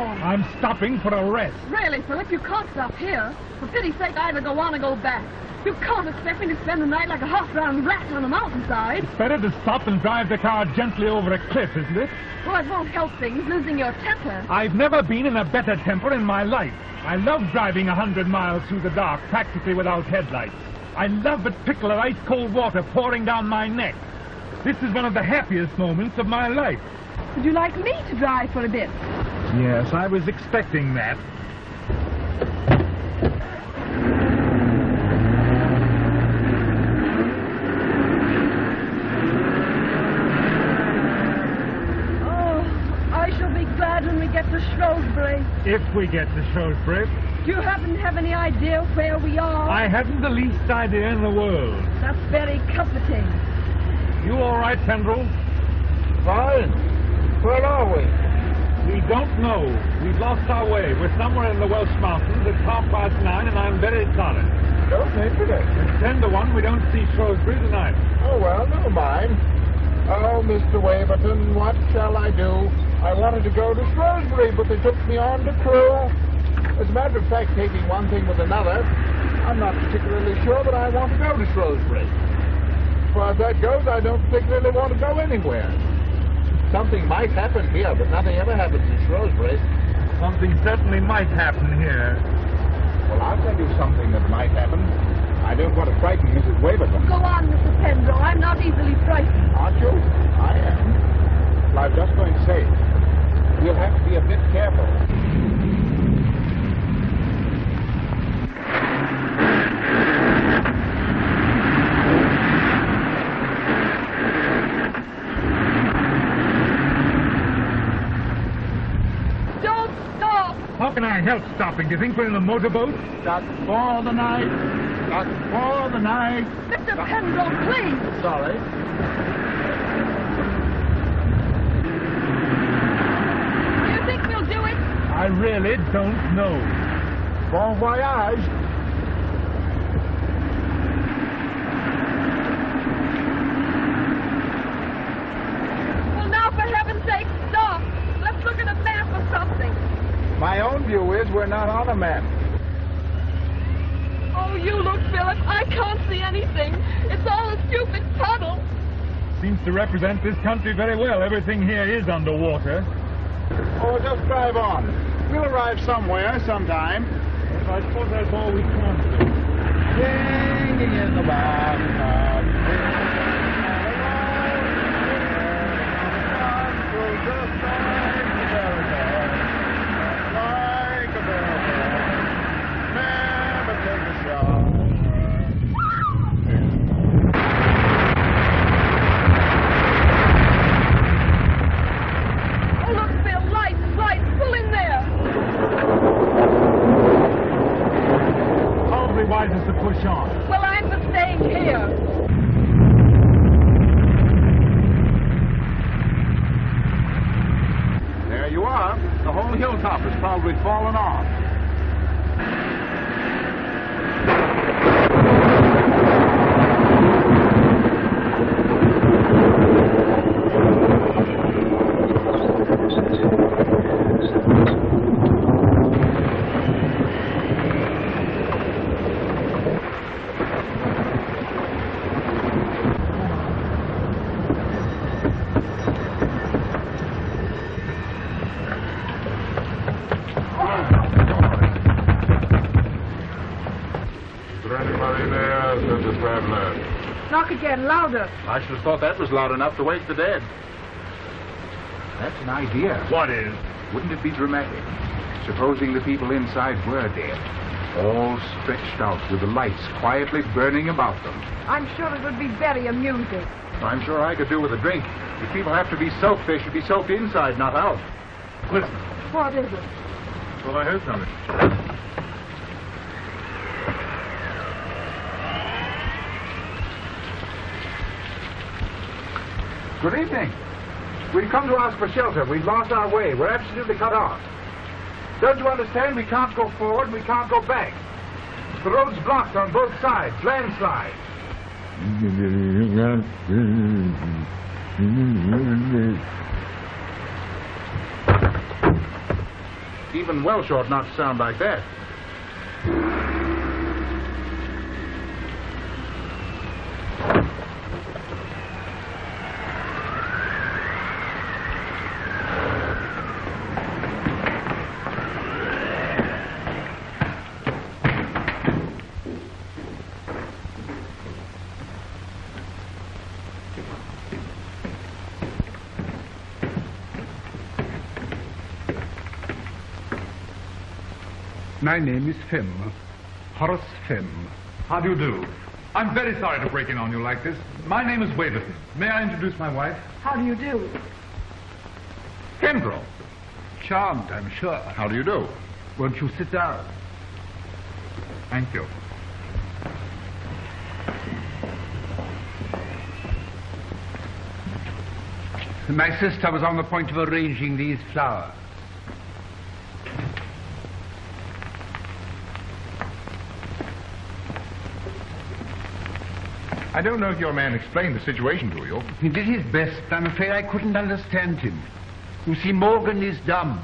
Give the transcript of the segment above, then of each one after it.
going? I'm stopping for a rest. Really, Philip, you can't stop here. For pity's sake, either go on or go back. You can't expect me to spend the night like a half-drowned rat on a mountainside. It's better to stop and drive the car gently over a cliff, isn't it? Well, it won't help things, losing your temper. I've never been in a better temper in my life. I love driving 100 miles through the dark, practically without headlights. I love the trickle of ice-cold water pouring down my neck. This is one of the happiest moments of my life. Would you like me to drive for a bit? Yes, I was expecting that. When we get to Shrewsbury. If we get to Shrewsbury. Do you happen to have any idea where we are? I haven't the least idea in the world. That's very comforting. You all right, Pendrell? Fine. Where are we? We don't know. We've lost our way. We're somewhere in the Welsh Mountains at 9:30, and I'm very sorry. Don't mention it. It's 10 to 1. We don't see Shrewsbury tonight. Oh, well, never mind. Oh, Mr. Waverton, what shall I do? I wanted to go to Shrewsbury, but they took me on to Crewe. As a matter of fact, taking one thing with another, I'm not particularly sure that I want to go to Shrewsbury. As far as that goes, I don't particularly want to go anywhere. Something might happen here, but nothing ever happens in Shrewsbury. Something certainly might happen here. Well, I'll tell you something that might happen. I don't want to frighten Mrs. Waverton. Go on, Mr. Pendrell. I'm not easily frightened. Aren't you? I am. Well, I was just going to say, you'll have to be a bit careful. Don't stop! How can I help stopping? Do you think we're in a motorboat? Just for the night. Just for the night. Mr. Pendrell, please! Sorry. Do you think we'll do it? I really don't know. Bon voyage. Well, now, for heaven's sake, stop! Let's look at a map or something. My own view is we're not on a map. Oh, you look, Philip. I can't see anything. It's all a stupid tunnel. Seems to represent this country very well. Everything here is underwater. Oh, just drive on. We'll arrive somewhere, sometime. I suppose that's all we can do. Singing in the bathtub. Wisest to push on. Well, I'm for staying here. There you are. The whole hilltop has probably fallen off. Knock again, louder. I should have thought that was loud enough to wake the dead. That's an idea. What is? Wouldn't it be dramatic? Supposing the people inside were dead, all stretched out with the lights quietly burning about them. I'm sure it would be very amusing. I'm sure I could do with a drink. If people have to be soaked, they should be soaked inside, not out. Listen. What is it? Well, I heard something. Good evening. We've come to ask for shelter. We've lost our way. We're absolutely cut off. Don't you understand? We can't go forward. We can't go back. The road's blocked on both sides. Landslide. Even Welsh ought not to sound like that. My name is Fem. Horace Fem. How do you do? I'm very sorry to break in on you like this. My name is Waverton. May I introduce my wife? How do you do? Kendall. Charmed, I'm sure. How do you do? Won't you sit down? Thank you. My sister was on the point of arranging these flowers. I don't know if your man explained the situation to you. He did his best. I'm afraid I couldn't understand him. You see, Morgan is dumb.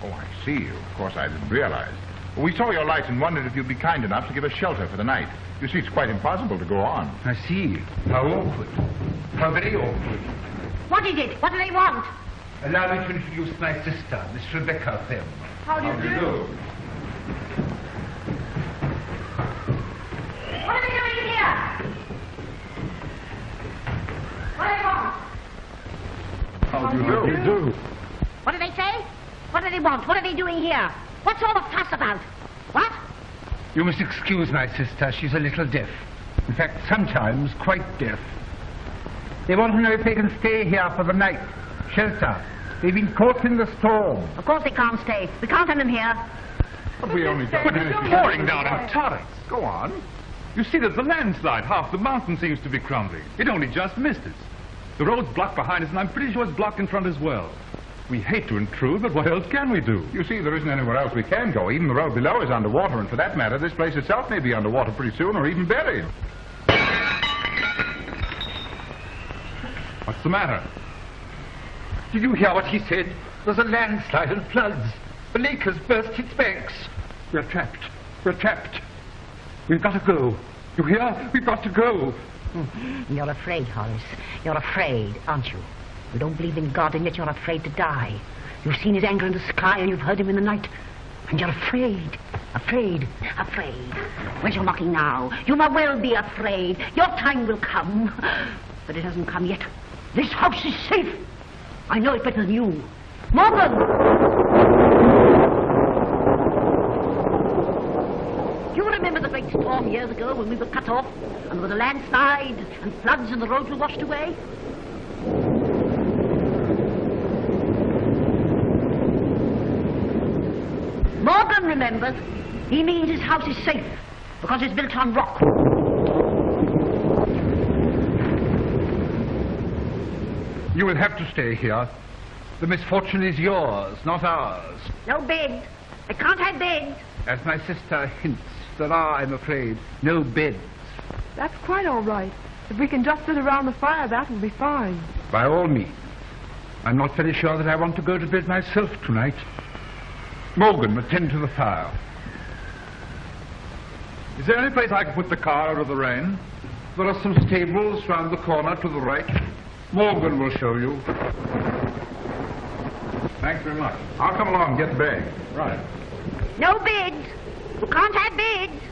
Oh, I see. Of course, I didn't realize. We saw your light and wondered if you'd be kind enough to give us shelter for the night. You see, it's quite impossible to go on. I see. How awkward. How very awkward. What is it? What do they want? Allow me to introduce my sister, Miss Rebecca Fem. How do you do? What are they doing here? What do they want? How do you do? What do they say? What do they want? What are they doing here? What's all the fuss about? What? You must excuse my sister. She's a little deaf. In fact, sometimes quite deaf. They want to know if they can stay here for the night. Shelter. They've been caught in the storm. Of course they can't stay. We can't have them here. But we only got But it's pouring down in torrents. Go on. You see, there's a landslide. Half the mountain seems to be crumbling. It only just missed us. The road's blocked behind us, and I'm pretty sure it's blocked in front as well. We hate to intrude, but what else can we do? You see, there isn't anywhere else we can go. Even the road below is underwater, and for that matter, this place itself may be underwater pretty soon, or even buried. What's the matter? Did you hear what he said? There's a landslide and floods. The lake has burst its banks. We're trapped. We're trapped. We've got to go. You hear? We've got to go. You're afraid, Horace. You're afraid, aren't you? You don't believe in God, and yet you're afraid to die. You've seen his anger in the sky, and you've heard him in the night. And you're afraid. Afraid. Afraid. Where's your knocking now? You may well be afraid. Your time will come. But it hasn't come yet. This house is safe. I know it better than you. Morgan! You remember the great storm years ago when we were cut off, and there was a landslide and floods and the roads were washed away? Morgan remembers. He means his house is safe because it's built on rock. You will have to stay here. The misfortune is yours, not ours. No bed. I can't have beds. As my sister hints, there are, I'm afraid, no beds. That's quite all right. If we can just sit around the fire, that will be fine. By all means. I'm not very sure that I want to go to bed myself tonight. Morgan, attend to the fire. Is there any place I can put the car out of the rain? There are some stables round the corner to the right. Morgan will show you. Thanks very much. I'll come along and get the bag. Right. No beds. You can't have beds.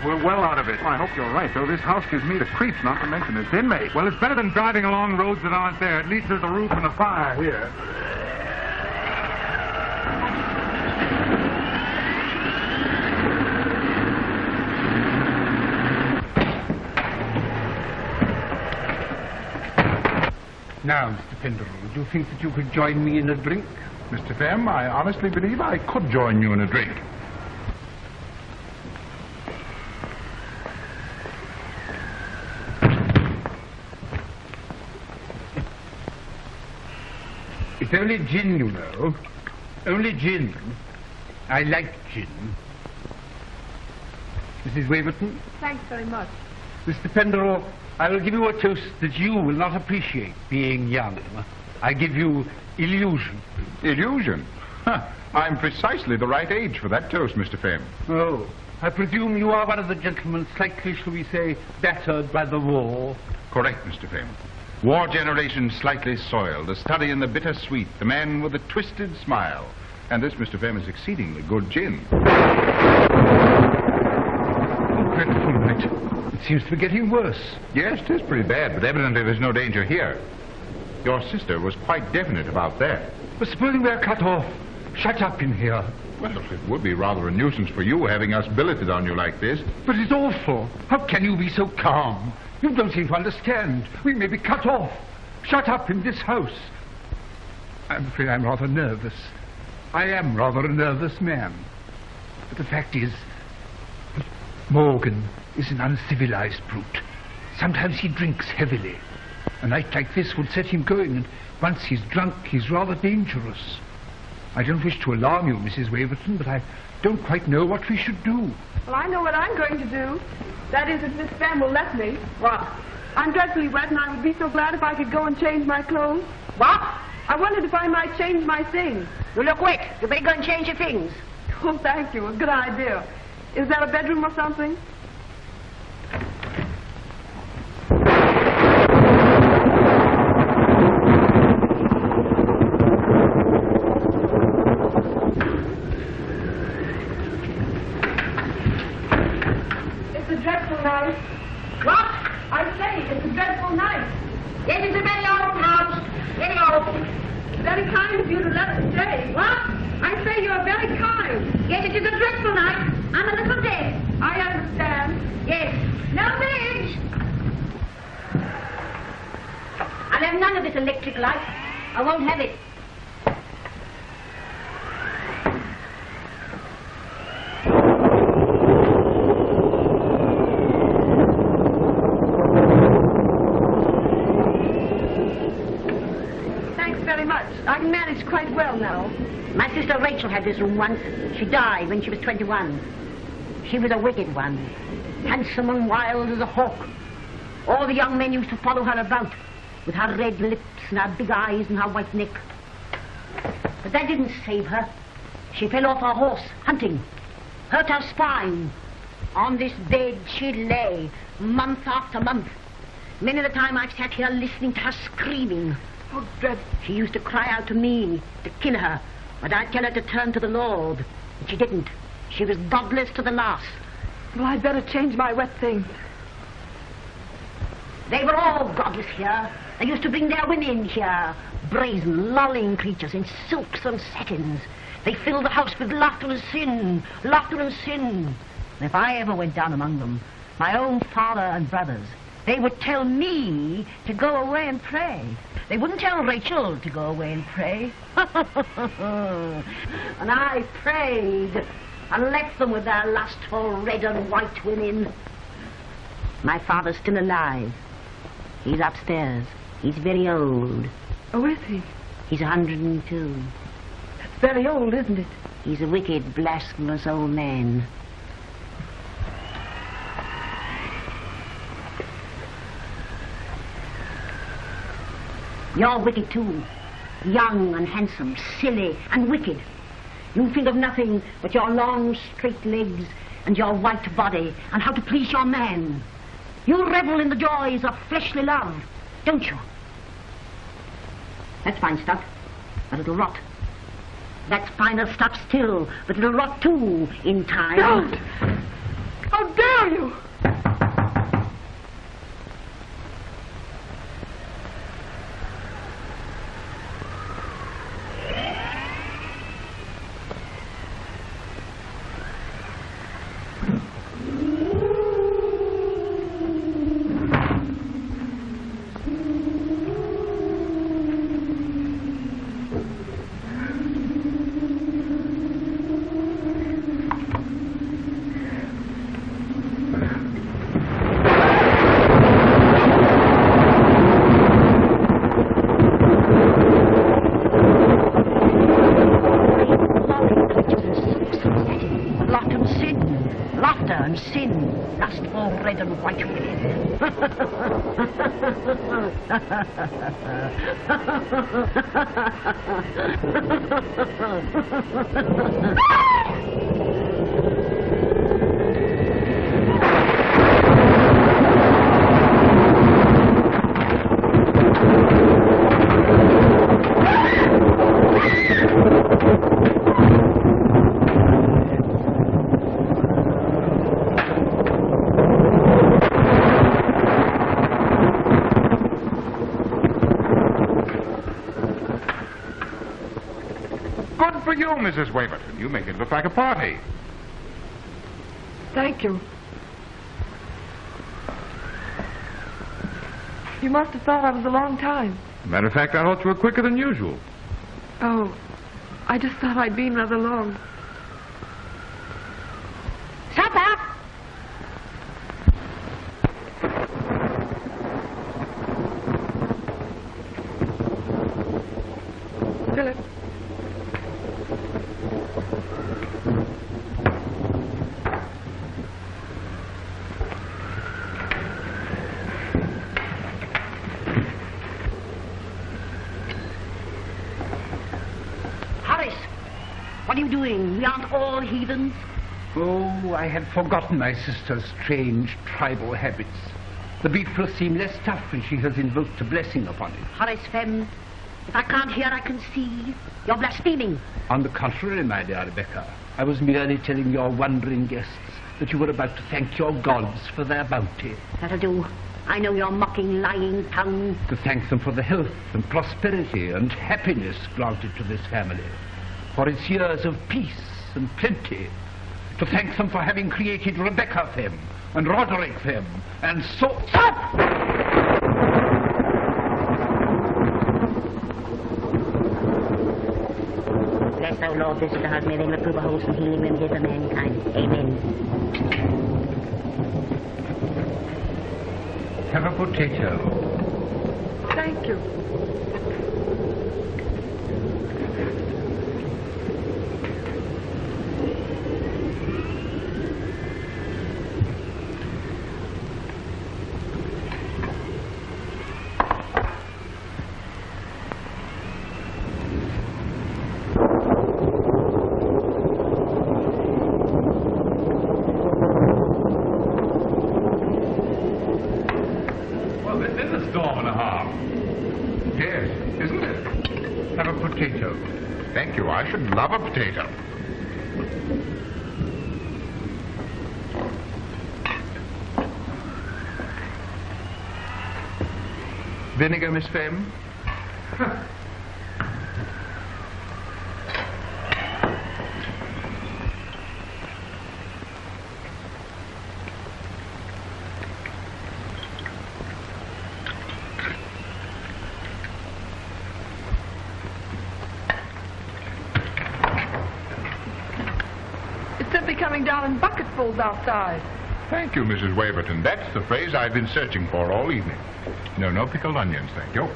We're well out of it. Well, I hope you're right, though. This house gives me the creeps, not to mention its inmates. Well, it's better than driving along roads that aren't there. At least there's a roof and a fire here. Now, Mr. Penderell, do you think that you could join me in a drink? Mr. Fem, I honestly believe I could join you in a drink. It's only gin, you know. Only gin. I like gin. Mrs. Waverton? Thanks very much. Mr. Penderell, I will give you a toast that you will not appreciate, being young. I give you illusion. Illusion? Huh. I'm precisely the right age for that toast, Mr. Fame. Oh, I presume you are one of the gentlemen slightly, shall we say, battered by the war? Correct, Mr. Fame. War generation slightly soiled, a study in the bittersweet, the man with a twisted smile. And this, Mr. Fame, is exceedingly good gin. Oh, dreadful night. It seems to be getting worse. Yes, it is pretty bad, but evidently there's no danger here. Your sister was quite definite about that. But supposing we're cut off, shut up in here. Well, it would be rather a nuisance for you having us billeted on you like this. But it's awful. How can you be so calm? You don't seem to understand. We may be cut off. Shut up in this house. I'm afraid I'm rather nervous. I am rather a nervous man. But the fact is, Morgan is an uncivilized brute. Sometimes he drinks heavily. A night like this would set him going, and once he's drunk, he's rather dangerous. I don't wish to alarm you, Mrs. Waverton, but I don't quite know what we should do. Well, I know what I'm going to do. That is, if Miss Femme will let me. What? I'm dreadfully wet, and I would be so glad if I could go and change my clothes. What? I wondered if I might change my things. You look wet. You better go and change your things. Oh, thank you. A good idea. Is that a bedroom or something? It's a dreadful night. What? I say, it's a dreadful night. Yes, it's a very old house. Very old. Very kind of you to let us stay. What? I say you're very kind. Yes, it is a dreadful night. I'm a little dead. I understand. Yes. No bridge. I'll have none of this electric light. I won't have it. Thanks very much. I can manage quite well now. My sister Rachel had this room once. She died when she was 21. She was a wicked one, handsome and wild as a hawk. All the young men used to follow her about, with her red lips and her big eyes and her white neck. But that didn't save her. She fell off her horse, hunting, hurt her spine. On this bed she lay, month after month. Many a time I've sat here listening to her screaming. Oh, dreadful. She used to cry out to me to kill her, but I'd tell her to turn to the Lord. But she didn't. She was godless to the last. Well, I'd better change my wet things. They were all godless here. They used to bring their women here, brazen, lolling creatures in silks and satins. They filled the house with laughter and sin, laughter and sin. And if I ever went down among them, my own father and brothers, they would tell me to go away and pray. They wouldn't tell Rachel to go away and pray. And I prayed and left them with their lustful red and white women. My father's still alive. He's upstairs. He's very old. Oh, is he? He's 102. That's very old, isn't it? He's a wicked, blasphemous old man. You're wicked too. Young and handsome, silly and wicked. You think of nothing but your long, straight legs and your white body and how to please your man. You revel in the joys of fleshly love, don't you? That's fine stuff, but it'll rot. That's finer stuff still, but it'll rot too in time. Don't! How dare you! Good for you, Mrs. Waverton. You make it look like a party. Thank you. You must have thought I was a long time. Matter of fact, I thought you were quicker than usual. Oh, I just thought I'd been rather long. Supper! Philip. What are you doing? We aren't all heathens. Oh, I had forgotten my sister's strange tribal habits. The beef will seem less tough when she has invoked a blessing upon it. Horace Fem, if I can't hear, I can see. You're blaspheming. On the contrary, my dear Rebecca, I was merely telling your wondering guests that you were about to thank your gods for their bounty. That'll do. I know your mocking, lying tongue. To thank them for the health and prosperity and happiness granted to this family, for its years of peace and plenty. To thank them for having created Rebecca Fem and Roderick Fem and so... Stop! Bless thou, Lord, this stars, may they reprove a wholesome healing remedy for mankind. Amen. Have a potato. Thank you. Thank you. I should love a potato. Vinegar, Miss Fem? Coming down in bucketfuls outside. Thank you, Mrs. Waverton. That's the phrase I've been searching for all evening. No pickled onions, thank you.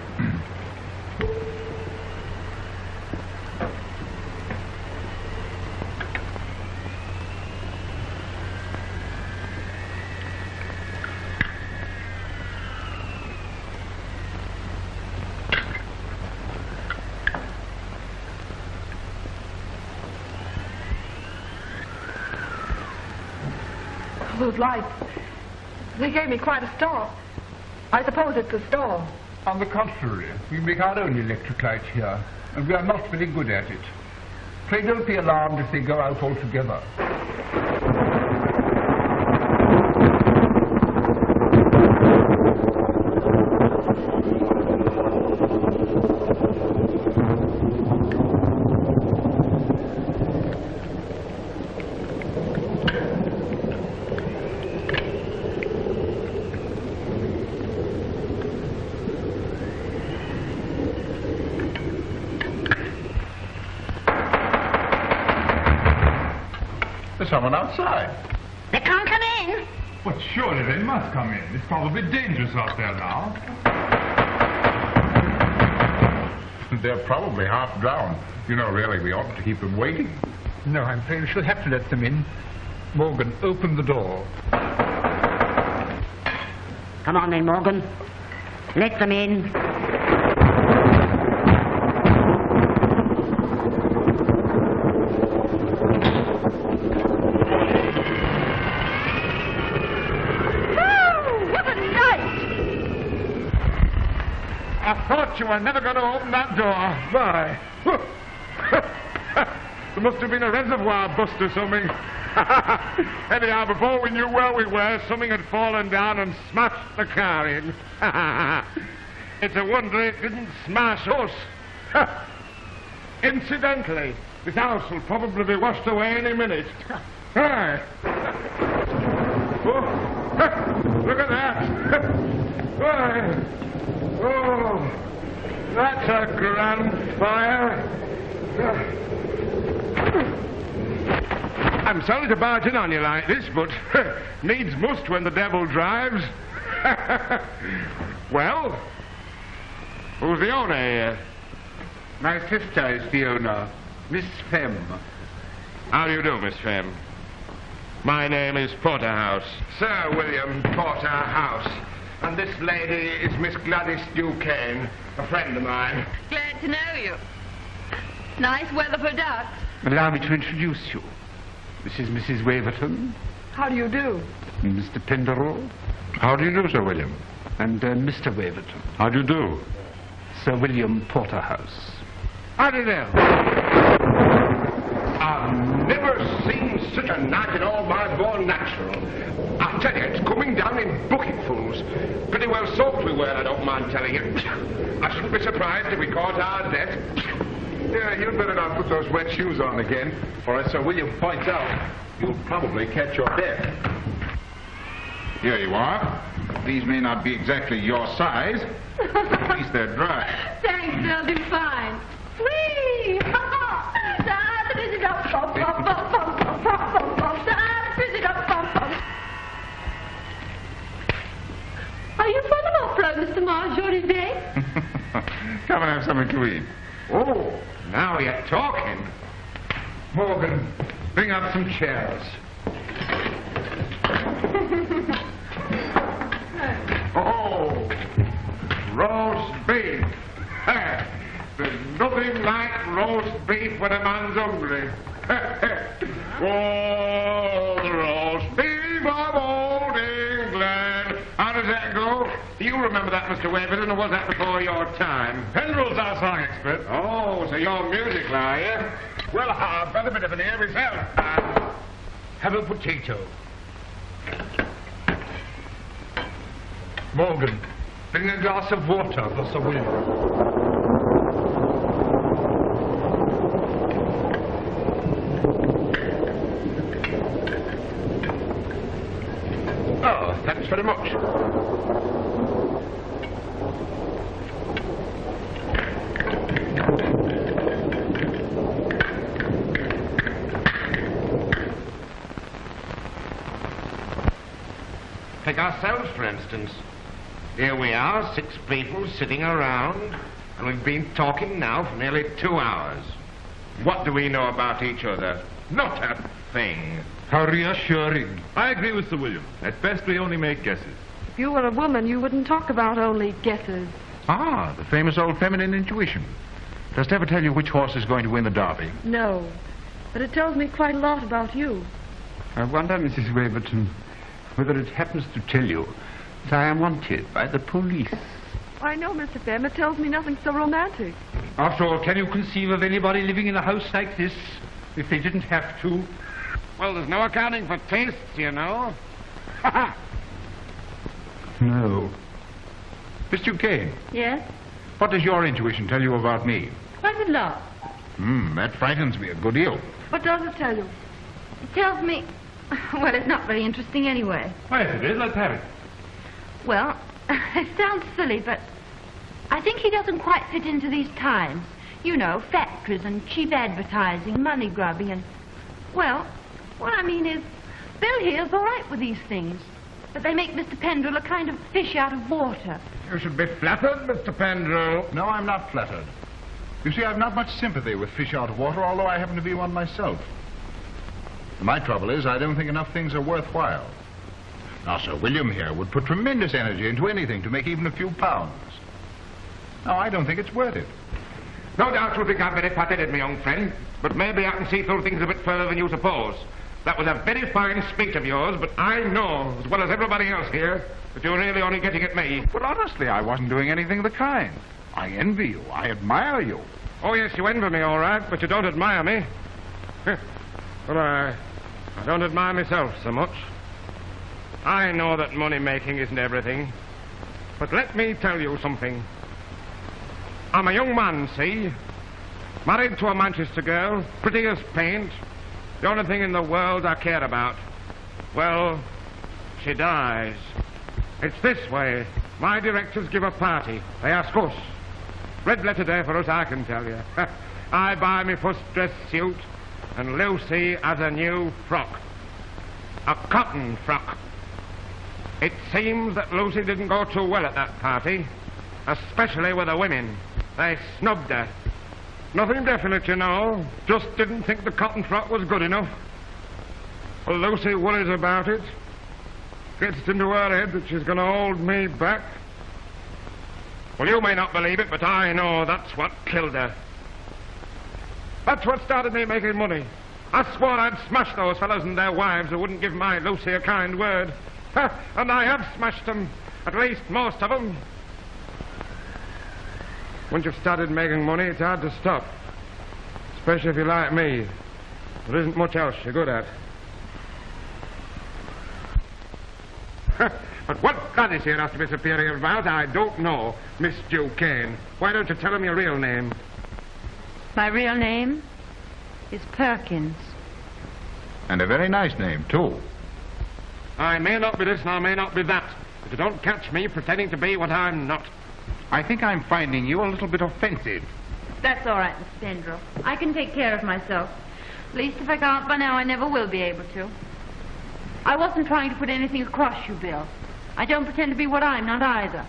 Those lights, they gave me quite a start. I suppose it's a stall. On the contrary, we make our own electric light here, and we are not very good at it. Pray don't be alarmed if they go out altogether. There's someone outside. They can't come in. But surely they must come in. It's probably dangerous out there now. They're probably half drowned. You know, really, we oughtn't to keep them waiting. No, I'm afraid we shall have to let them in. Morgan, open the door. Come on then, Morgan. Let them in. I thought you were never going to open that door. Why? There must have been a reservoir bust or something. Anyhow, before we knew where we were, something had fallen down and smashed the car in. It's a wonder it didn't smash us. Incidentally, this house will probably be washed away any minute. Hi. Oh, look at that. Why? Oh, that's a grand fire. I'm sorry to barge in on you like this, but needs must when the devil drives. Well, who's the owner here? My sister is the owner, Miss Femme. How do you do, Miss Femme? My name is Porterhouse. Sir William Porterhouse. And this lady is Miss Gladys Duquesne, a friend of mine. Glad to know you. Nice weather for ducks. Allow me to introduce you. This is Mrs. Waverton, How do you do? Mr. Penderell, How do you do, Sir William? and Mr. Waverton, How do you do? Sir William Porterhouse. How do you do? I've never seen such a night in all my born natural. I tell you, it's coming down in bucketfuls. Pretty well soaked we were, I don't mind telling you. I shouldn't be surprised if we caught our death. Yeah, you'd better not put those wet shoes on again, or as Sir William points out, you'll probably catch your death. Here you are. These may not be exactly your size, but at least they're dry. Thanks, they'll do fine. Whee! Are you full of off-road, Mr. Marjorie Day? Come and have something to eat. Oh, now you're talking. Morgan, bring up some chairs. Oh, roast beef. There's nothing like roast beef when a man's hungry. Oh, the roast beef of old England. How does that go? Do you remember that, Mr. Waverton, or was that before your time? Pendrell's our song expert. Oh, so you're musical, are you? Well, I've got a bit of an ear myself. Have a potato. Morgan, bring a glass of water for Sir William. Oh, thanks very much. Take ourselves, for instance. Here we are, 6 people sitting around, and we've been talking now for nearly 2 hours. What do we know about each other? Not a thing. How reassuring. I agree with Sir William. At best, we only make guesses. If you were a woman, you wouldn't talk about only guesses. Ah, the famous old feminine intuition. Does it ever tell you which horse is going to win the Derby? No, but it tells me quite a lot about you. I wonder, Mrs. Waverton, whether it happens to tell you that I am wanted by the police. I know, Mr. Femme, it tells me nothing so romantic. After all, can you conceive of anybody living in a house like this if they didn't have to? Well, there's no accounting for tastes, you know. No. Miss Duquesne, Yes? what does your intuition tell you about me? Quite a lot. That frightens me a good deal. What does it tell you? It tells me... Well, it's not very interesting anyway. Oh, yes, it is. Let's have it. Well, it sounds silly, but I think he doesn't quite fit into these times. You know, factories and cheap advertising, money grubbing and... Well, what I mean is, Bill here's all right with these things, but they make Mr. Pendrell a kind of fish out of water. You should be flattered, Mr. Pendrell. No, I'm not flattered. You see, I've not much sympathy with fish out of water, although I happen to be one myself. My trouble is, I don't think enough things are worthwhile. Now, Sir William here would put tremendous energy into anything to make even a few pounds. No, I don't think it's worth it. No doubt you think I'm very fat-headed, my young friend, but maybe I can see through things a bit further than you suppose. That was a very fine speech of yours, but I know, as well as everybody else here, that you're really only getting at me. But honestly, I wasn't doing anything of the kind. I envy you. I admire you. Oh, yes, you envy me, all right, but you don't admire me. Well, I don't admire myself so much. I know that money-making isn't everything, but let me tell you something. I'm a young man, see? Married to a Manchester girl, pretty as paint. The only thing in the world I care about. Well, she dies. It's this way. My directors give a party. They ask us. Red letter day for us, I can tell you. I buy me first dress suit, and Lucy has a new frock. A cotton frock. It seems that Lucy didn't go too well at that party, especially with the women. They snubbed her. Nothing definite, you know. Just didn't think the cotton frock was good enough. Well, Lucy worries about it. Gets it into her head that she's going to hold me back. Well, you may not believe it, but I know that's what killed her. That's what started me making money. I swore I'd smash those fellows and their wives who wouldn't give my Lucy a kind word. And I have smashed them. At least most of them. Once you've started making money, it's hard to stop. Especially if you're like me. There isn't much else you're good at. But what Gladys here has to be superior about, I don't know, Miss Duquesne. Why don't you tell him your real name? My real name is Perkins. And a very nice name, too. I may not be this and I may not be that, but you don't catch me pretending to be what I'm not. I think I'm finding you a little bit offensive. That's all right, Mr. Pendrell. I can take care of myself. At least if I can't by now, I never will be able to. I wasn't trying to put anything across you, Bill. I don't pretend to be what I'm not either.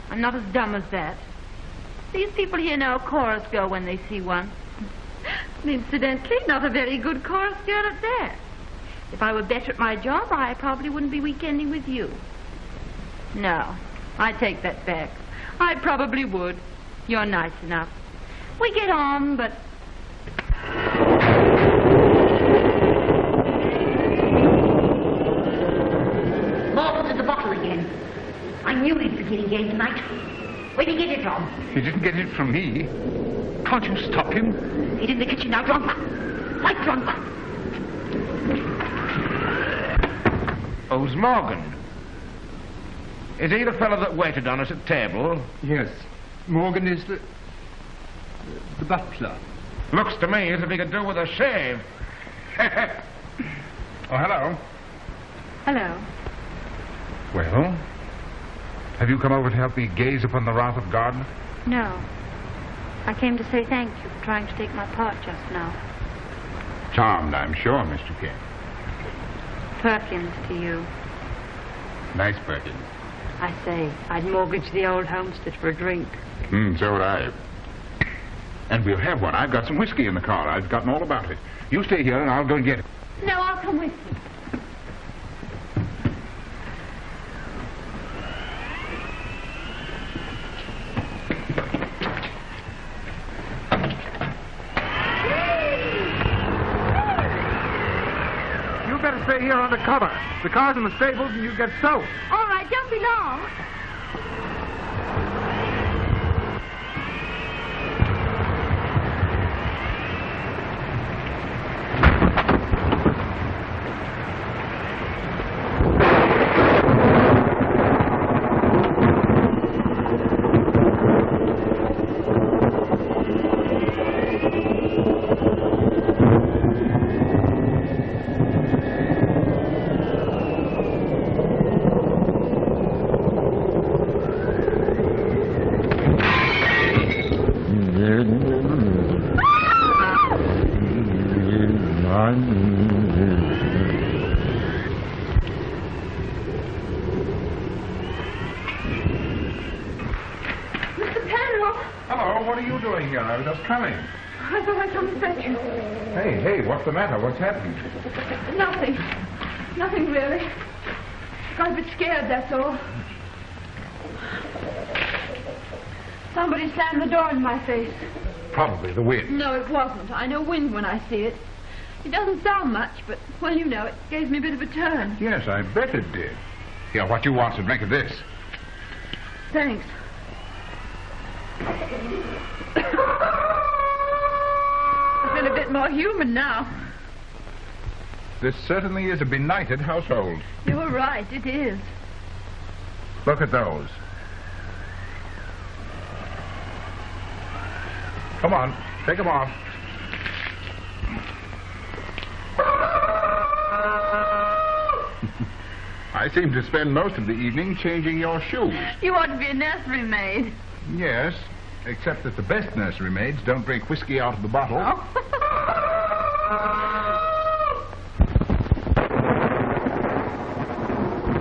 I'm not as dumb as that. These people here know a chorus girl when they see one. And incidentally, not a very good chorus girl at that. If I were better at my job, I probably wouldn't be weekending with you. No, I take that back. I probably would. You're nice enough. We get on, but... Morgan's at the bottle again. I knew he'd be getting game tonight. Where'd he get it from? He didn't get it from me. Can't you stop him? He's in the kitchen now, drunk. Quite drunk. Who's Morgan? Is he the fellow that waited on us at table? Yes. Morgan is the butler. Looks to me as if he could do with a shave. Oh, hello. Hello. Well, have you come over to help me gaze upon the wrath of God? No. I came to say thank you for trying to take my part just now. Charmed, I'm sure, Mr. King. Perkins to you. Nice Perkins. I say, I'd mortgage the old homestead for a drink. So would I. And we'll have one. I've got some whiskey in the car. I've forgotten all about it. You stay here and I'll go and get it. No, I'll come with you. Stay here under cover. The car's in the stables and you get soaked. All right, don't be long. Coming. I thought I'd come and fetch you. Hey, what's the matter? What's happened? Nothing. Nothing really. Got a bit scared, that's all. Somebody slammed the door in my face. Probably the wind. No, it wasn't. I know wind when I see it. It doesn't sound much, but, well, you know, it gave me a bit of a turn. Yes, I bet it did. Here, what you want to drink of this? Thanks. I feel a bit more human now. This certainly is a benighted household. You're right, it is. Look at those. Come on, take them off. I seem to spend most of the evening changing your shoes. You ought to be a nursery maid. Yes, except that the best nursery maids don't drink whiskey out of the bottle. Oh.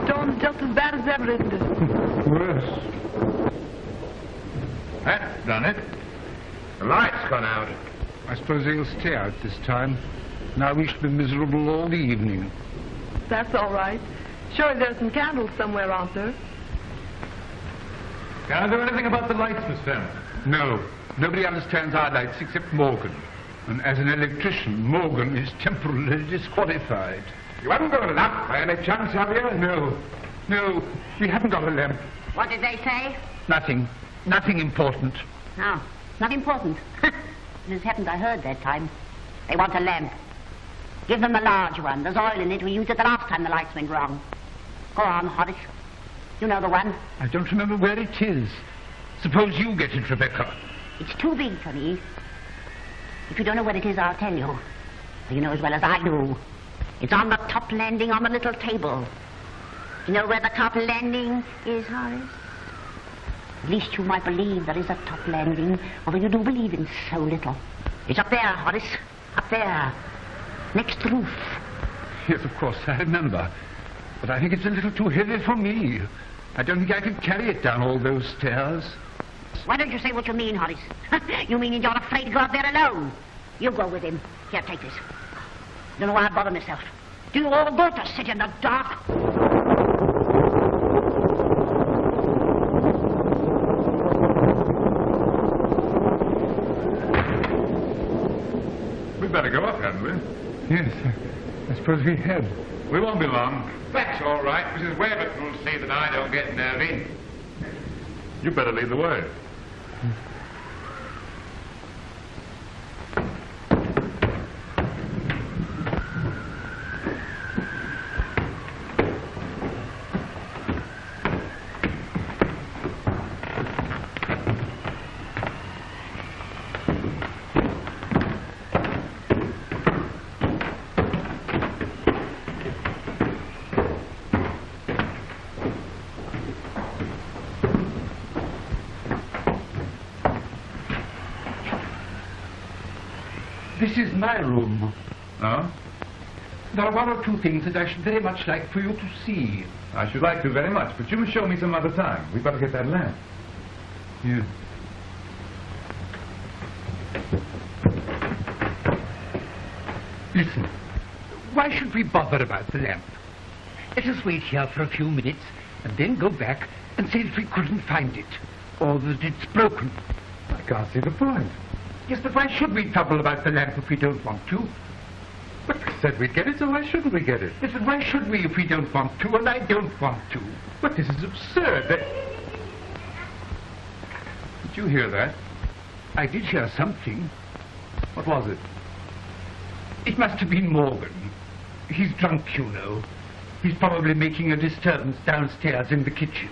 Storm's just as bad as ever, isn't it? Worse. That's done it. The light's gone out. I suppose they'll stay out this time. Now we shall be miserable all the evening. That's all right. Sure, there's some candles somewhere, aren't there? Can I do anything about the lights, Miss Fenn? No. Nobody understands our lights except Morgan. And as an electrician, Morgan is temporarily disqualified. You haven't got a lamp by any chance, have you? No, we haven't got a lamp. What did they say? Nothing important. No, not important. It has happened, I heard that time. They want a lamp. Give them the large one. There's oil in it. We used it the last time the lights went wrong. Go on, Horace. You know the one. I don't remember where it is. Suppose you get it, Rebecca. It's too big for me. If you don't know where it is, I'll tell you. You know as well as I do. It's on the top landing on the little table. You know where the top landing is, Horace? At least you might believe there is a top landing, although you do believe in so little. It's up there, Horace. Up there. Next roof. Yes, of course, I remember. But I think it's a little too heavy for me. I don't think I could carry it down all those stairs. Why don't you say what you mean, Horace? You mean you're afraid to go up there alone? You go with him. Here, take this. Don't know why I bother myself. Do you all go to sit in the dark? We'd better go up, hadn't we? Yes, I suppose we had. We won't be long. That's all right. Mrs. Waverton will see that I don't get nervy. You better lead the way. This is my room. Oh? There are one or two things that I should very much like for you to see. I should like to very much, but you must show me some other time. We've got to get that lamp. Yes. Listen, why should we bother about the lamp? Let us wait here for a few minutes and then go back and say that we couldn't find it, or that it's broken. I can't see the point. Yes, but why should we trouble about the lamp if we don't want to? But we said we'd get it, so why shouldn't we get it? Yes, but why should we if we don't want to, and I don't want to? But this is absurd. Did you hear that? I did hear something. What was it? It must have been Morgan. He's drunk, you know. He's probably making a disturbance downstairs in the kitchen.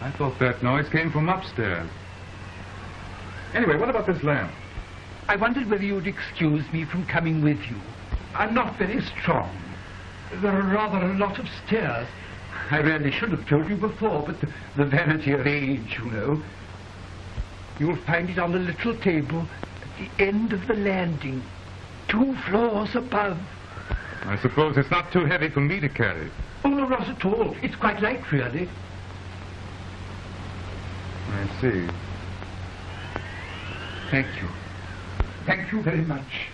I thought that noise came from upstairs. Anyway, what about this lamp? I wondered whether you'd excuse me from coming with you. I'm not very strong. There are rather a lot of stairs. I really should have told you before, but the vanity of age, you know. You'll find it on the little table at the end of the landing, 2 floors above. I suppose it's not too heavy for me to carry. Oh, no, not at all. It's quite light, really. I see. Thank you. Thank you very much.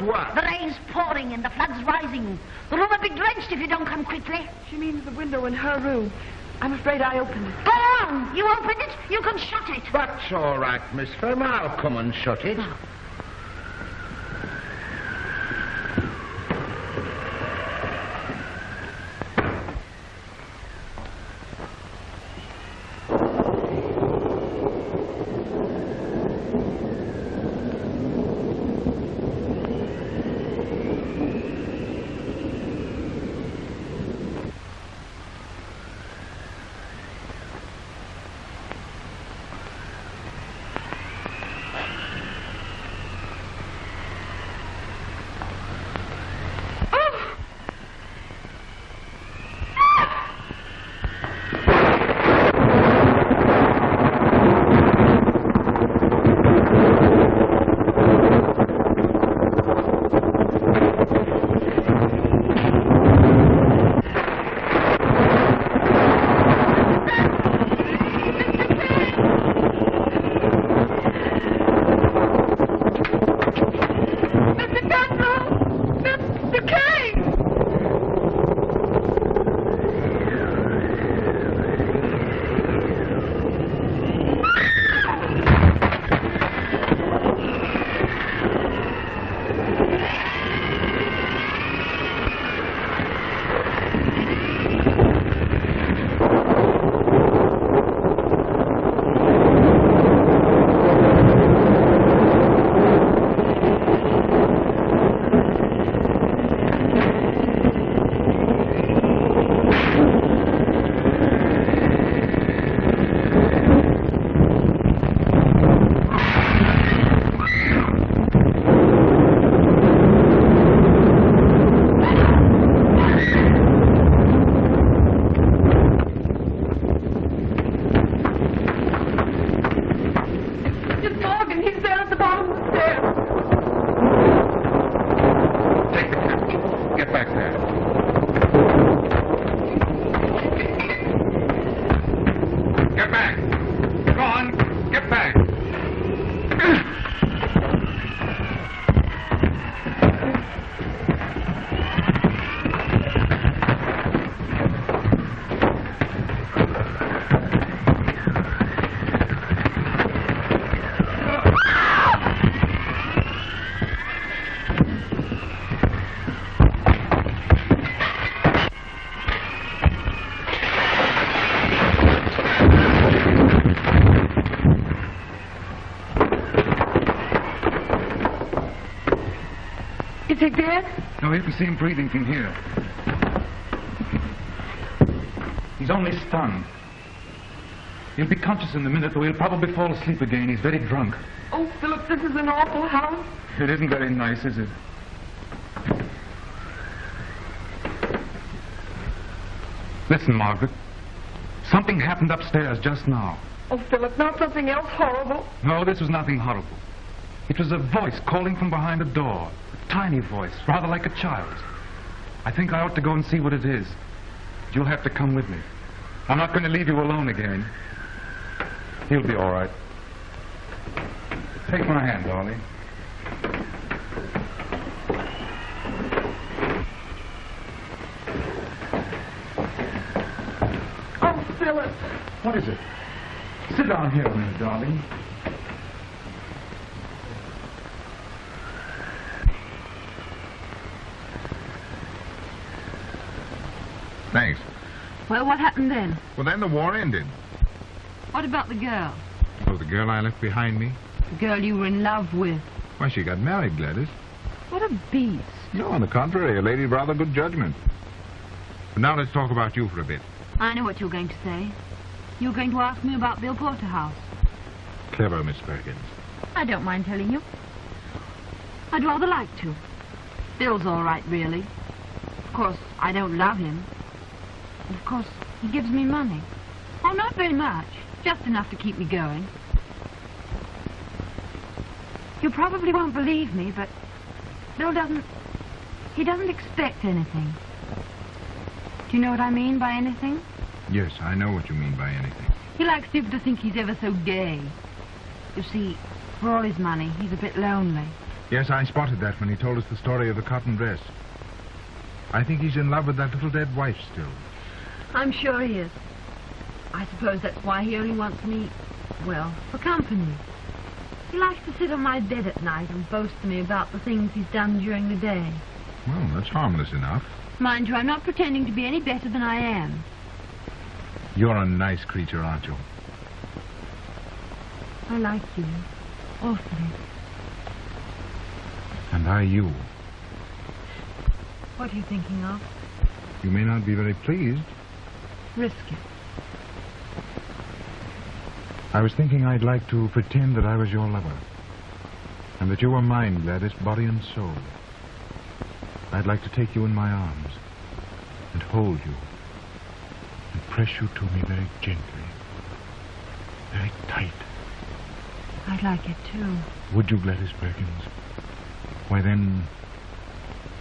what? The rain's pouring and the flood's rising. The room will be drenched if you don't come quickly. She means the window in her room. I'm afraid I opened it. Go on. You opened it. You can shut it. That's all right, Miss Firma. I'll come and shut it. Is he dead? No, you can see him breathing from here. He's only stunned. He'll be conscious in a minute, though he'll probably fall asleep again. He's very drunk. Oh, Philip, this is an awful house. It isn't very nice, is it? Listen, Margaret. Something happened upstairs just now. Oh, Philip, not something else horrible. No, this was nothing horrible. It was a voice calling from behind a door. A tiny voice, rather like a child's. I think I ought to go and see what it is. You'll have to come with me. I'm not going to leave you alone again. He'll be all right. Take my hand, darling. Oh, Philip. What is it? Sit down here a minute, darling. Thanks. Well, what happened then? Well, then the war ended. What about the girl? Oh, the girl I left behind me? The girl you were in love with? Why, she got married, Gladys. What a beast. No, on the contrary, a lady of rather good judgment. But now let's talk about you for a bit. I know what you're going to say. You're going to ask me about Bill Porterhouse. Clever, Miss Perkins. I don't mind telling you. I'd rather like to. Bill's all right, really. Of course, I don't love him. And of course, he gives me money. Oh, not very much. Just enough to keep me going. You probably won't believe me, but Bill he doesn't expect anything. Do you know what I mean by anything? Yes, I know what you mean by anything. He likes people to think he's ever so gay. You see, for all his money, he's a bit lonely. Yes, I spotted that when he told us the story of the cotton dress. I think he's in love with that little dead wife still. I'm sure he is. I suppose that's why he only wants me, well, for company. He likes to sit on my bed at night and boast to me about the things he's done during the day. Well, that's harmless enough. Mind you, I'm not pretending to be any better than I am. You're a nice creature, aren't you? I like you. Awfully. And I you. What are you thinking of? You may not be very pleased. Risk it. I was thinking I'd like to pretend that I was your lover. And that you were mine, Gladys, body and soul. I'd like to take you in my arms and hold you and press you to me very gently, very tight. I'd like it too. Would you, Gladys Perkins? Why then,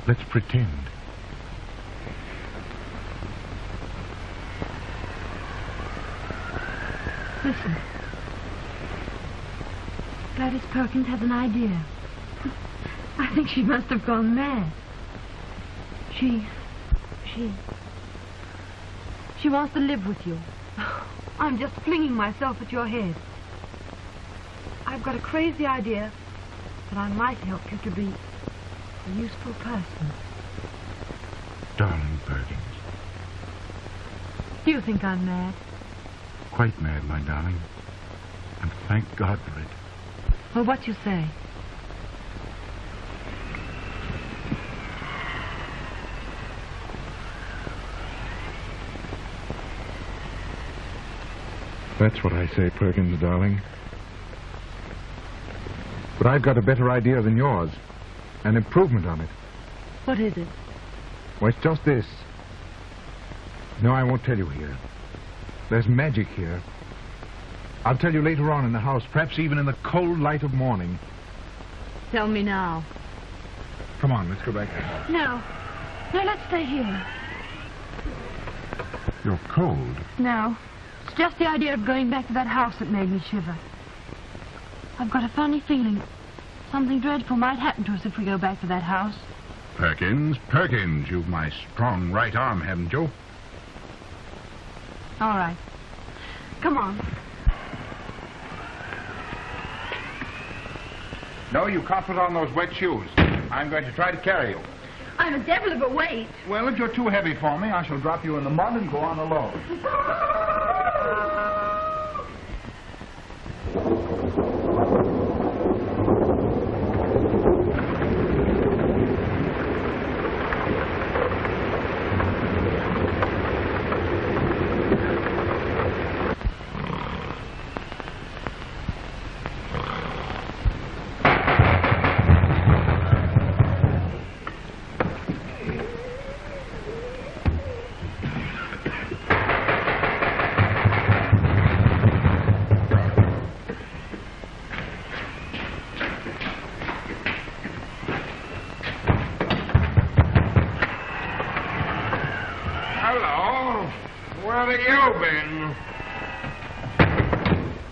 let's pretend. Listen. Gladys Perkins has an idea. I think she must have gone mad. She wants to live with you. I'm just flinging myself at your head. I've got a crazy idea that I might help you to be a useful person. Darling Perkins. Do you think I'm mad? Quite mad, my darling. And thank God for it. Well, what you say? That's what I say, Perkins, darling. But I've got a better idea than yours. An improvement on it. What is it? Well, it's just this. No, I won't tell you here. There's magic here. I'll tell you later on in the house, perhaps even in the cold light of morning. Tell me now. Come on, let's go back there. No. No, let's stay here. You're cold. No. It's just the idea of going back to that house that made me shiver. I've got a funny feeling something dreadful might happen to us if we go back to that house. Perkins, you've my strong right arm, haven't you? All right. Come on. No, you can't put on those wet shoes. I'm going to try to carry you. I'm a devil of a weight. Well, if you're too heavy for me, I shall drop you in the mud and go on alone.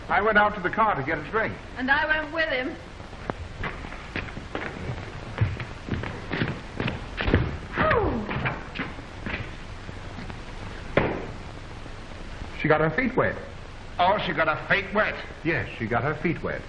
I went out to the car to get a drink. And I went with him. She got her feet wet. Oh, she got her feet wet. Yes, she got her feet wet.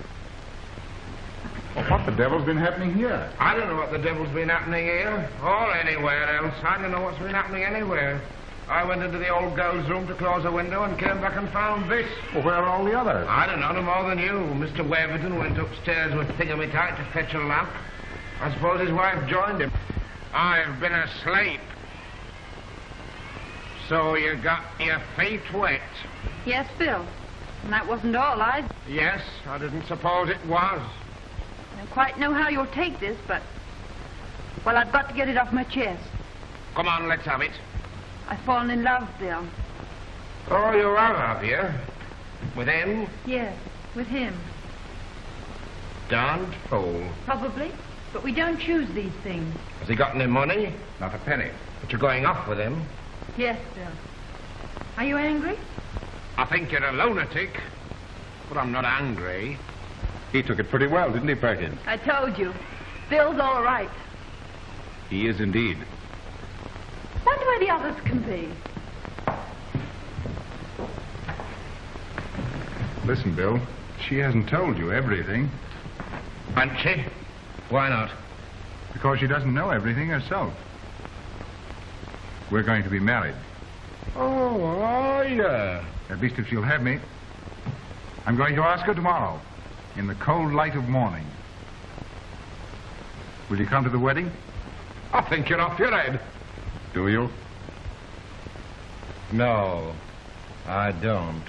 Well, what the devil's been happening here? I don't know what the devil's been happening here, or anywhere else. I don't know what's been happening anywhere. I went into the old girl's room to close a window and came back and found this. Well, where are all the others? I don't know, no more than you. Mr. Waverton went upstairs with Thingamy-Tight to fetch a lamp. I suppose his wife joined him. I've been asleep. So you got your feet wet? Yes, Bill. And that wasn't all, Yes, I didn't suppose it was. I don't quite know how you'll take this, but... Well, I've got to get it off my chest. Come on, let's have it. I've fallen in love, Bill. Oh, you have you? With him? Yes, with him. Darned fool. Probably. But we don't choose these things. Has he got any money? Not a penny. But you're going off with him? Yes, Bill. Are you angry? I think you're a lunatic. But I'm not angry. He took it pretty well, didn't he, Perkins? I told you. Bill's all right. He is indeed. Wonder where the others can be. Listen, Bill, she hasn't told you everything. Hasn't she? Why not? Because she doesn't know everything herself. We're going to be married. Oh, yeah. At least if she'll have me. I'm going to ask her tomorrow, in the cold light of morning. Will you come to the wedding? I think you're off your head. Do you? No, I don't.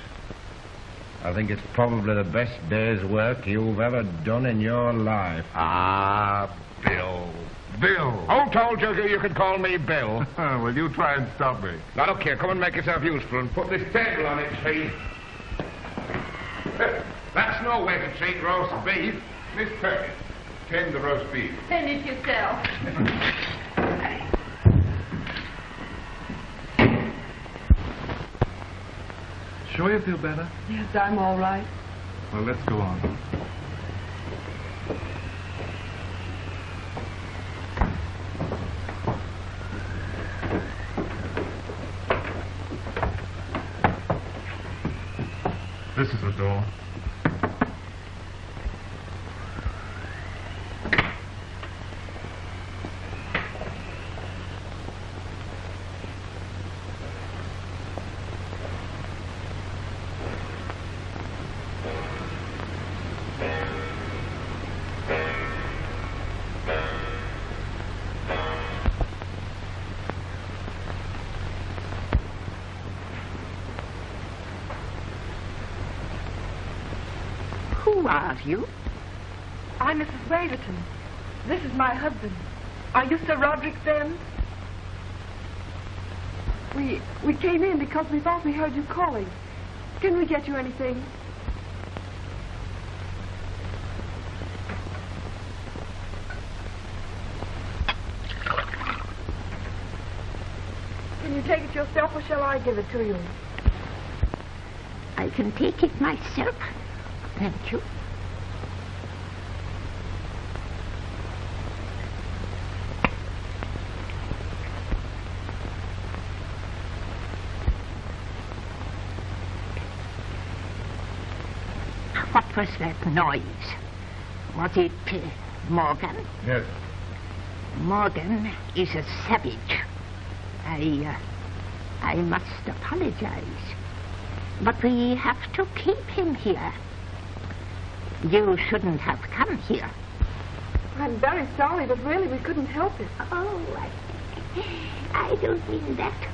I think it's probably the best day's work you've ever done in your life. Ah, Bill. Bill! Who told you you could call me Bill? Well, you try and stop me. Now, look here, come and make yourself useful and put this table on its feet. That's no way to treat roast beef. Miss Perkins, tend the roast beef. Tend it yourself. Sure you feel better? Yes, I'm all right. Well, let's go on. This is the door. Who are you? I'm Mrs. Waverton. This is my husband. Are you Sir Roderick then? We came in because we thought we heard you calling. Can we get you anything? Can you take it yourself or shall I give it to you? I can take it myself. Thank you. What was that noise? Was it Morgan? Yes. Morgan is a savage. I must apologize. But we have to keep him here. You shouldn't have come here. I'm very sorry, but really we couldn't help it. Oh, I don't mean that.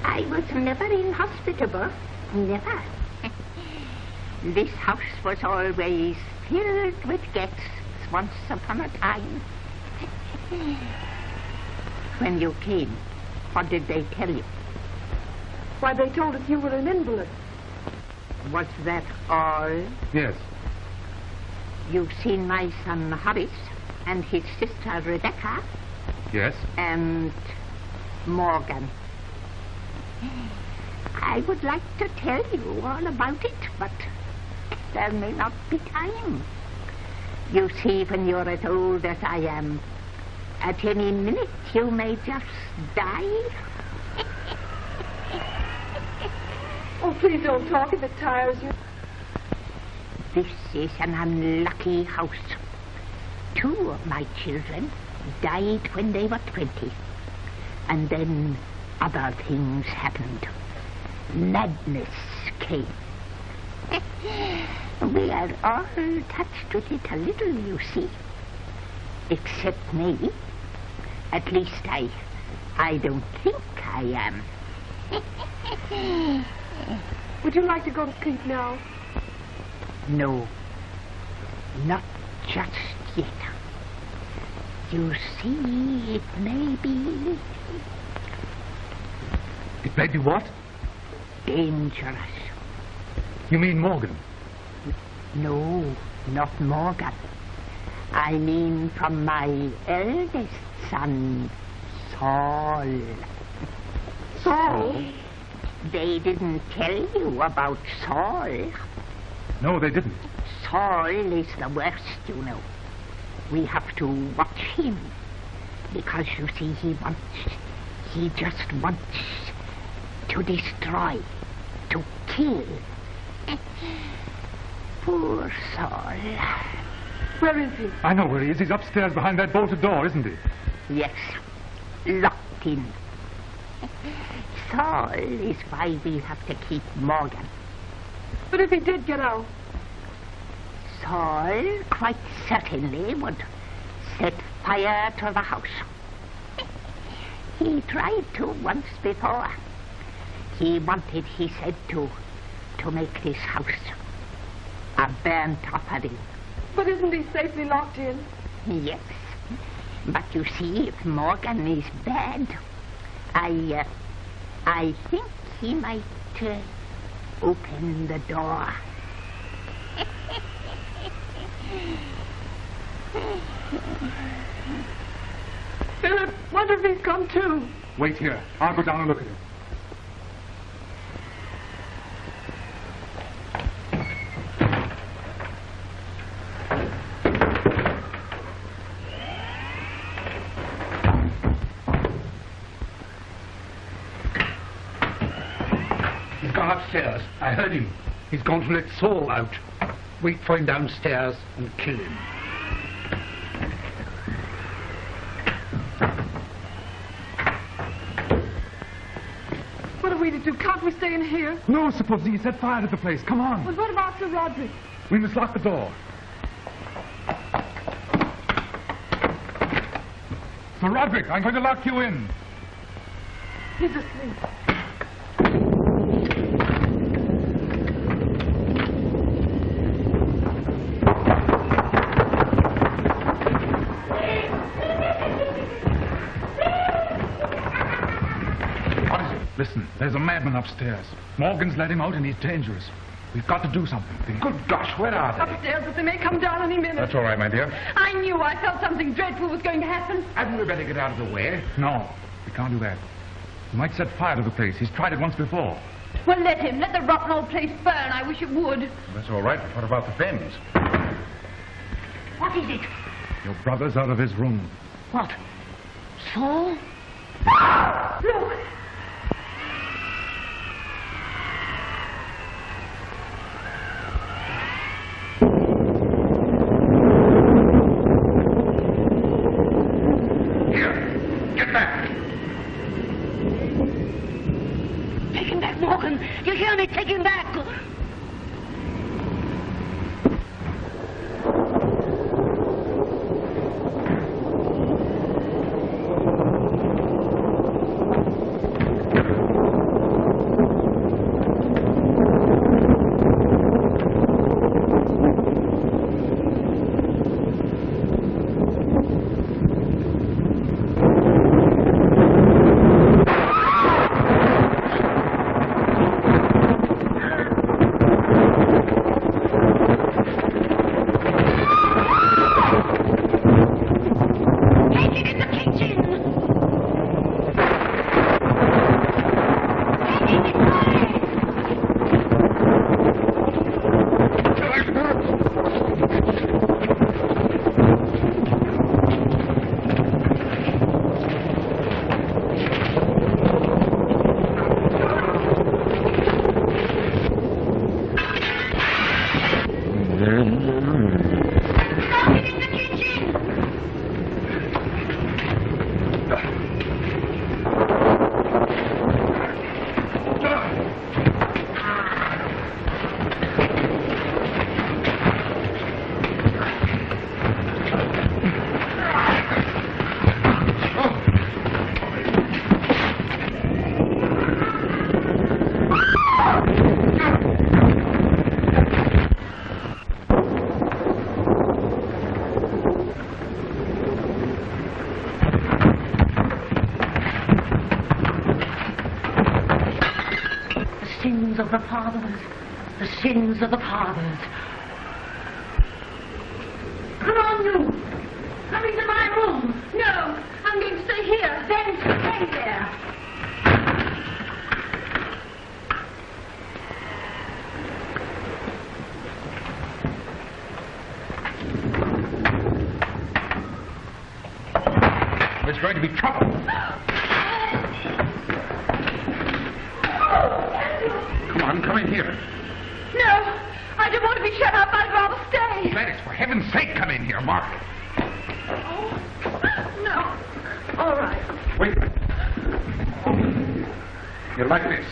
I was never inhospitable. Never. This house was always filled with guests once upon a time. When you came, what did they tell you? Why, they told us you were an invalid. Was that all? Yes. You've seen my son Horace and his sister Rebecca Yes? and Morgan. I would like to tell you all about it, but there may not be time. You see, when you're as old as I am, at any minute you may just die. Oh, please don't talk if it tires you. This is an unlucky house. 2 of my children died when they were 20. And then other things happened. Madness came. We are all touched with it a little, you see. Except me. At least I don't think I am. Would you like to go to sleep now? No, not just yet. You see, it may be It may be what? dangerous. You mean Morgan? No, not Morgan. I mean from my eldest son, Saul. Saul? They didn't tell you about Saul. No, they didn't. Saul is the worst, you know. We have to watch him. Because, you see, he just wants to destroy, to kill. Poor soul. Where is he? I know where he is. He's upstairs behind that bolted door, isn't he? Yes, locked in. Saul is why we have to keep Morgan. But if he did get out? Saul quite certainly would set fire to the house. He tried to once before. He wanted, he said, to make this house a burnt offering. But isn't he safely locked in? Yes. But you see, if Morgan is bad, I think he might open the door. Philip, wonder if he's come too. Wait here. I'll go down and look at him. He's gone upstairs. I heard him. He's gone to let Saul out. Wait for him downstairs and kill him. What are we to do? Can't we stay in here? No, supposing he set fire to the place. Come on. Well, what about Sir Roderick? We must lock the door. Sir Roderick, I'm going to lock you in. He's asleep. Listen, there's a madman upstairs. Morgan's let him out and he's dangerous. We've got to do something. Good gosh, where are they? Upstairs, but they may come down any minute. That's all right, my dear. I knew. I felt something dreadful was going to happen. Hadn't we better get out of the way? No, we can't do that. He might set fire to the place. He's tried it once before. Well, let him. Let the rotten old place burn. I wish it would. That's all right, but what about the Finns? What is it? Your brother's out of his room. What? Saul? Look. You hear me? Take him back! The fathers, the sins of the fathers. Come on, you! Come into my room! No, I'm going to stay here. Then stay there! going to be trouble. Come in here. No, I don't want to be shut up. I'd rather stay. Gladys, for heaven's sake, come in here, Margaret. Oh, no. All right. Wait. You like this?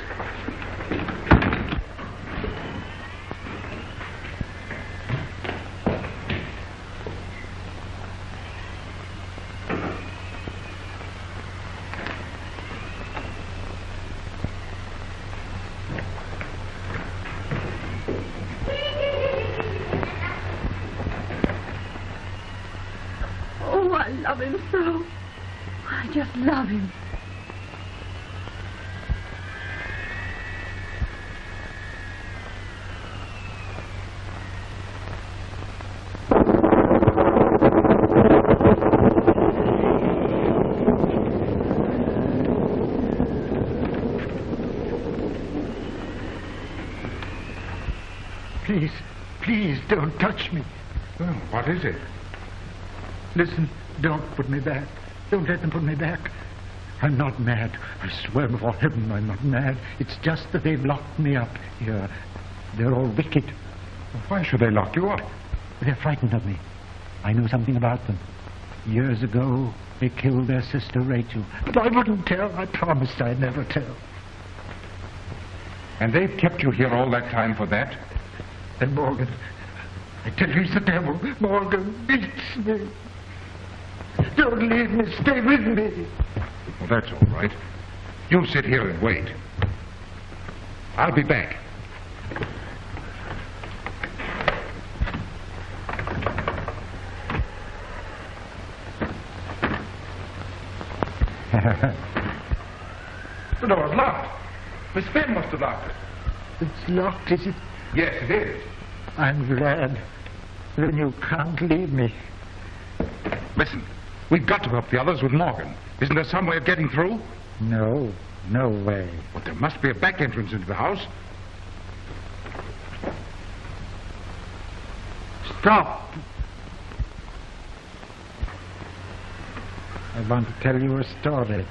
Oh, I love him so. I just love him. Please, please don't touch me. Well, what is it? Listen, don't put me back. Don't let them put me back. I'm not mad. I swear before heaven I'm not mad. It's just that they've locked me up here. They're all wicked. Why should they lock you up? They're frightened of me. I know something about them. Years ago, they killed their sister Rachel. But I wouldn't tell. I promised I'd never tell. And they've kept you here all that time for that? And Morgan, I tell you he's the devil. Morgan beats me. Don't leave me. Stay with me. Well, that's all right. You'll sit here and wait. I'll be back. The door's locked. Miss Finn must have locked it. It's locked, is it? Yes, it is. I'm glad. Then you can't leave me. Listen, we've got to help the others with Morgan. Isn't there some way of getting through? No, no way. But there must be a back entrance into the house. Stop! I want to tell you a story.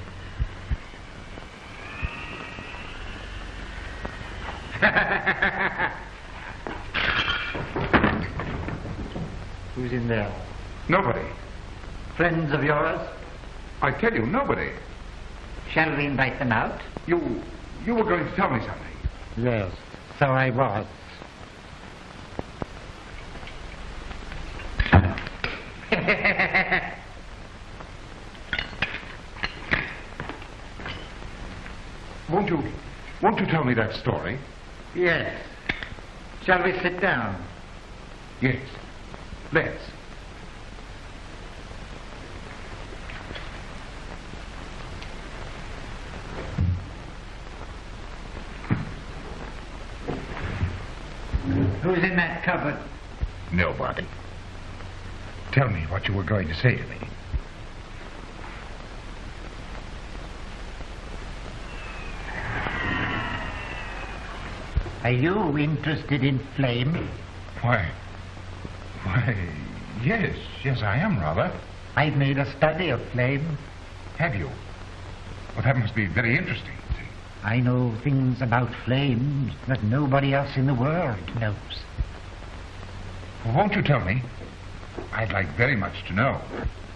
Who's in there? Nobody. Friends of yours? I tell you, nobody. Shall we invite them out? You were going to tell me something. Yes, so I was. Won't you tell me that story? Yes. Shall we sit down? Yes. Let's. Who's in that cupboard? Nobody. Tell me what you were going to say to me. Are you interested in flame? Why, yes, I am, rather. I've made a study of flame. Have you? Well, that must be very interesting. I know things about flames that nobody else in the world knows. Well, won't you tell me? I'd like very much to know.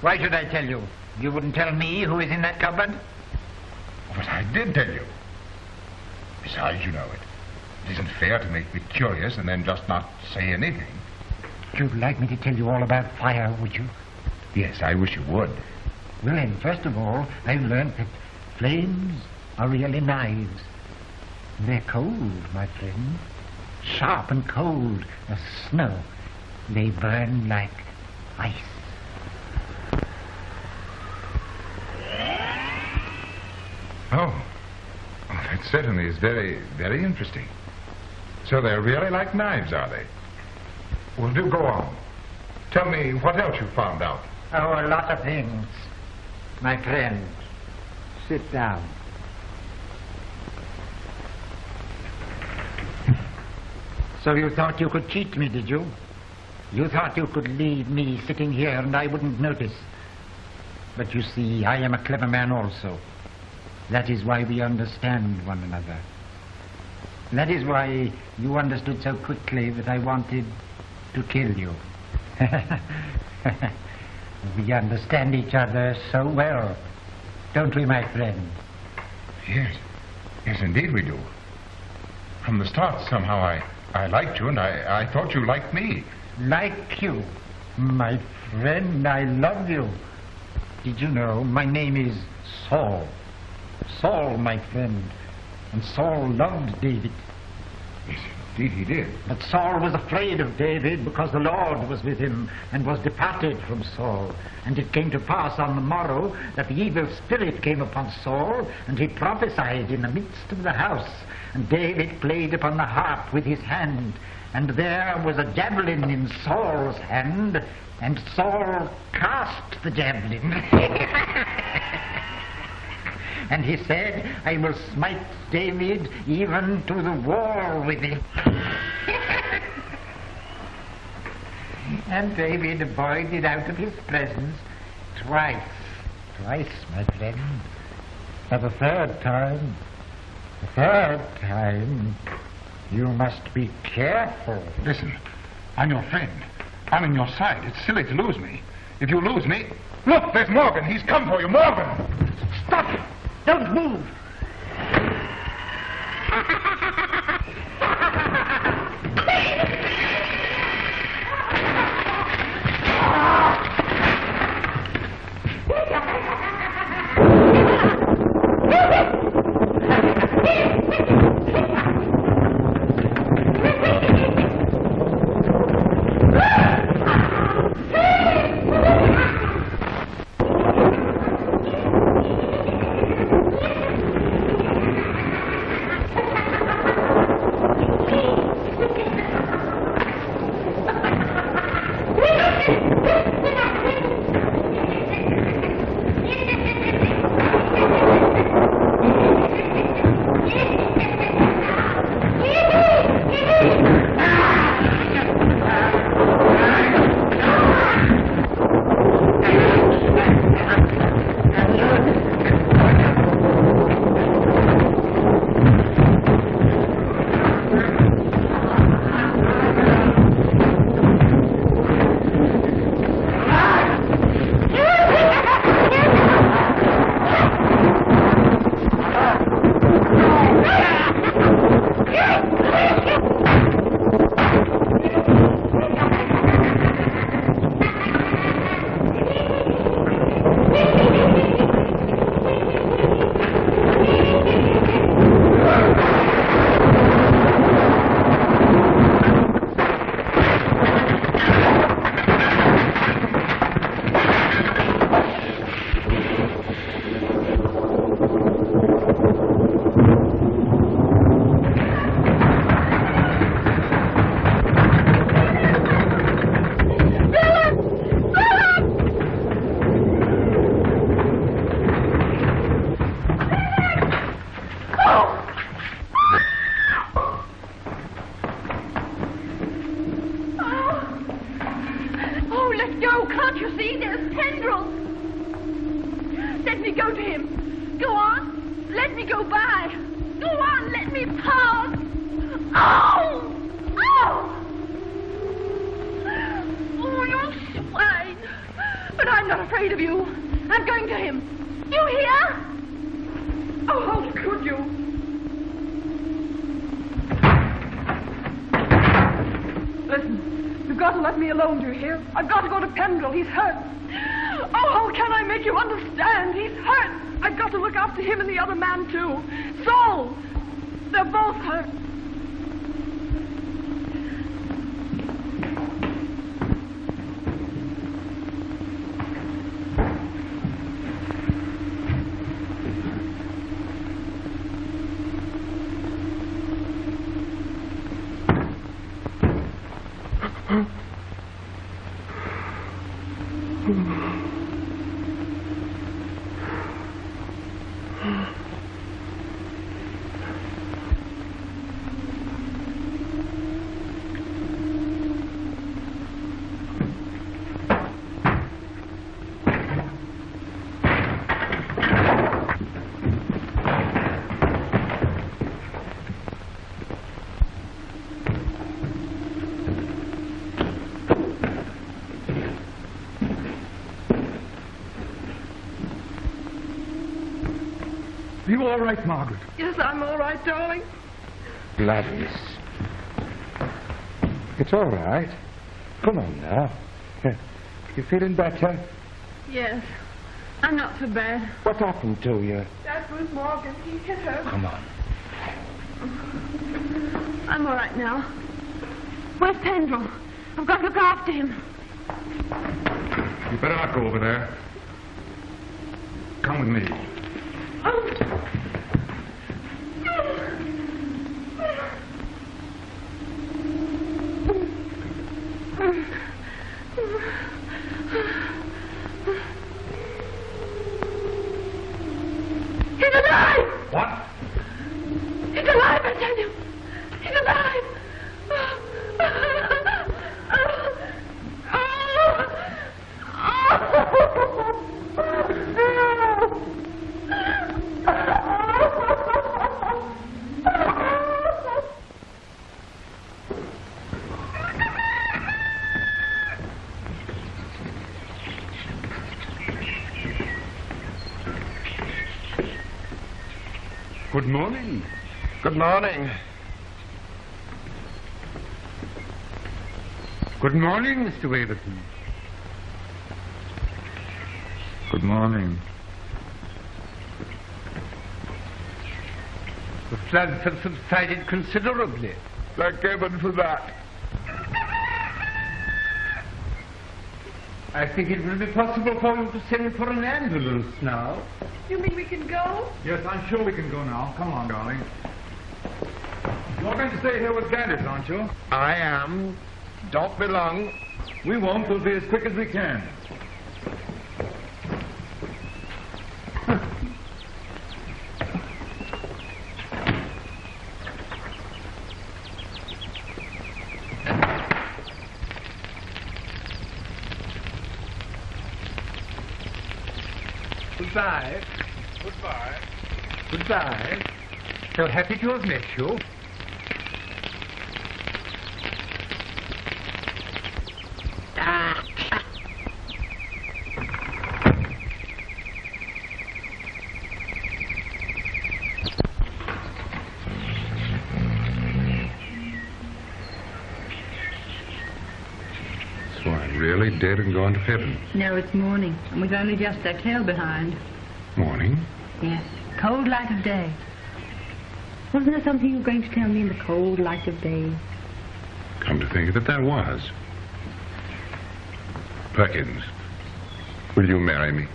Why should I tell you? You wouldn't tell me who is in that cupboard? But I did tell you. Besides, you know it. It isn't fair to make me curious and then just not say anything. You'd like me to tell you all about fire, would you? Yes, I wish you would. Well, then, first of all, I've learnt that flames are really knives. They're cold, my friend. Sharp and cold as snow. They burn like ice. Oh, that certainly is very, very interesting. So they're really like knives, are they? Well, do go on. Tell me what else you found out. Oh, a lot of things. My friend, sit down. So you thought you could cheat me, did you? You thought you could leave me sitting here and I wouldn't notice. But you see, I am a clever man also. That is why we understand one another. That is why you understood so quickly that I wanted to kill you. We understand each other so well, don't we, my friend? Yes. Yes, indeed we do. From the start, somehow, I liked you, and I thought you liked me. Like you? My friend, I love you. Did you know my name is Saul? Saul, my friend. And Saul loved David. Yes, indeed he did. But Saul was afraid of David because the Lord was with him and was departed from Saul. And it came to pass on the morrow that the evil spirit came upon Saul, and he prophesied in the midst of the house. And David played upon the harp with his hand, and there was a javelin in Saul's hand, and Saul cast the javelin. And he said, I will smite David even to the wall with it. And David avoided out of his presence twice, my friend. For the third time, you must be careful. Listen, I'm your friend. I'm on your side. It's silly to lose me. If you lose me... Look, there's Morgan. He's come for you. Morgan! Stop it! Don't move! all right, Margaret? Yes, I'm all right, darling. Gladys. It's all right. Come on now. You feeling better? Yes. I'm not so bad. What happened to you? That was Morgan. He hit her. Come on. I'm all right now. Where's Pendrell? I've got to look after him. You better not go over there. Come with me. He's alive! What? He's alive, I tell you! He's alive! Good morning. Good morning. Good morning, Mr. Waverton. Good morning. The floods have subsided considerably. Thank heaven for that. I think it will be possible for you to send for an ambulance now. You mean we can go? Yes, I'm sure we can go now. Come on, darling. You're going to stay here with Gladys, aren't you? I am. Don't be long. We won't. We'll be as quick as we can. Goodbye. Goodbye. Goodbye. So happy to have met you. So I'm really dead and gone to heaven. No, it's morning, and we've only just our tail behind. Morning? Yes, cold light of day. Wasn't there something you were going to tell me in the cold light of day? Come to think of it, there was. Perkins, will you marry me?